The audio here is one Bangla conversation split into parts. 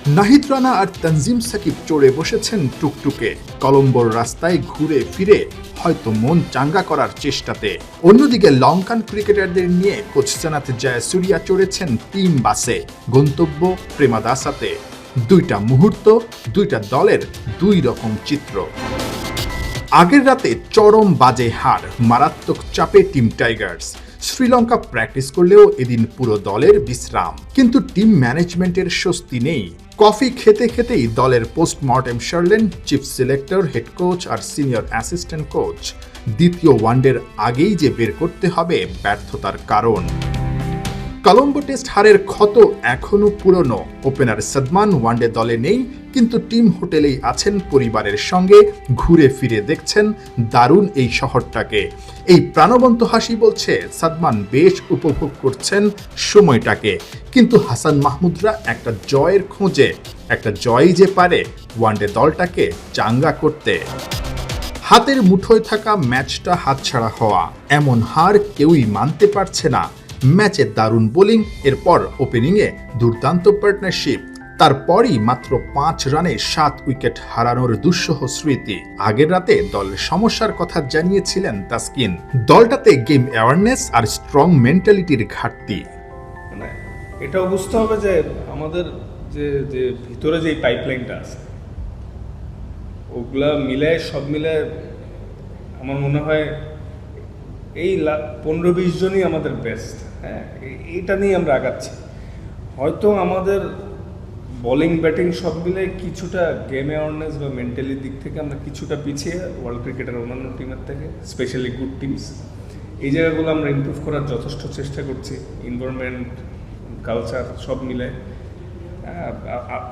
নাহিদ রানা আর তানজিম সাকিব চড়ে বসেছেন টুকটুকে, কলম্বোর রাস্তায় ঘুরে ফিরে হয়তো মন চাঙ্গা করার চেষ্টাতে। অন্যদিকে লঙ্কান ক্রিকেটারদের নিয়ে কোচ সনাথ জয়াসুরিয়া চড়েছেন টিম বাসে, গন্তব্য প্রেমাদাসাতে। দুইটা মুহূর্ত, দুইটা দলের দুই রকম চিত্র। আগের রাতে চরম বাজে হার, মারাত্মক চাপে টিম টাইগার্স। শ্রীলঙ্কা প্র্যাকটিস করলেও এদিন পুরো দলের বিশ্রাম, কিন্তু টিম ম্যানেজমেন্টের স্বস্তি নেই। কফি খেতে খেতেই দলের পোস্টমর্টেম সারলেন চিফ সিলেক্টর, হেড কোচ আর সিনিয়র অ্যাসিস্ট্যান্ট কোচ। দ্বিতীয় ওয়ানডের আগেই যে বের করতে হবে ব্যর্থতার কারণ। কলম্বো টেস্ট হারের ক্ষত এখনো পুরনো। ওপেনার সাদমান ওয়ানডে দলে নেই, কিন্তু টিম হোটেলেই আছেন পরিবারের সঙ্গে, ঘুরে ফিরে দেখছেন দারুণ এই শহরটাকে। এই প্রাণবন্ত হাসি বলছে সাদমান বেশ উপভোগ করছেন সময়টাকে। কিন্তু হাসান মাহমুদরা একটা জয়ের খোঁজে, একটা জয়ই যে পারে ওয়ানডে দলটাকে চাঙ্গা করতে। হাতের মুঠোয় থাকা ম্যাচটা হাতছাড়া হওয়া, এমন হার কেউই মানতে পারছে না। ম্যাচে দারুণ বোলিং, এরপর ওপেনিংয়ে দুর্দান্ত পার্টনারশিপ, তারপরই মাত্র 5 রানে 7 উইকেট হারানোর দুঃসহ স্মৃতি। আগের রাতে দলের সমস্যার কথা জানিয়েছিলেন তাসকিন, দলটাতে গেম অ্যাওয়ারনেস আর স্ট্রং মেন্টালিটির ঘাটতি। মানে এটাও বুঝতে হবে যে আমাদের যে যে ভিতরে যে পাইপলাইনটা আছে ওগুলা মিলে সব মিলে আমার মনে হয় এই 15-20 জনই আমাদের বেস্ট। হ্যাঁ, এইটা নিয়ে আমরা আগাচ্ছি। হয়তো আমাদের বোলিং ব্যাটিং সব মিলে কিছুটা গেম অ্যাওয়ারনেস বা মেন্টালি দিক থেকে আমরা কিছুটা পিছিয়ে ওয়ার্ল্ড ক্রিকেটের অন্যান্য টিমের থেকে, স্পেশালি গুড টিমস। এই জায়গাগুলো আমরা ইমপ্রুভ করার যথেষ্ট চেষ্টা করছি। এনভায়রনমেন্ট, কালচার সব মিলে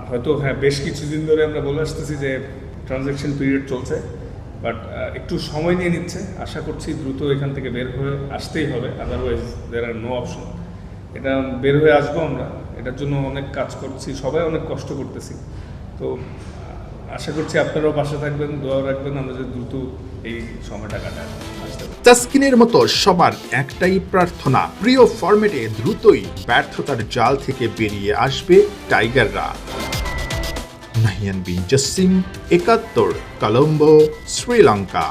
হয়তো বেশ কিছুদিন ধরে আমরা বলে আসতেছি যে ট্রানজ্যাকশন পিরিয়ড চলছে, বাট একটু সময় নিয়ে নিচ্ছে। আশা করছি দ্রুত এখান থেকে বের হয়ে আসতেই হবে, otherwise there are no option. এটা বের হয়ে আসবো আমরা, এটার জন্য অনেক কাজ করছি, সবাই অনেক কষ্ট করতেছি। তো আশা করছি আপনারাও পাশে থাকবেন, দোয়া রাখবেন আমরা যে দ্রুত এই সময়টা কাটায় আসতে পারি। তাসকিনের মতো সবার একটাই প্রার্থনা, প্রিয় ফরম্যাটে দ্রুতই ব্যর্থতার জাল থেকে বেরিয়ে আসবে টাইগাররা। নাহিয়ান বিন জসিম, 71, কলম্বো, শ্রীলঙ্কা।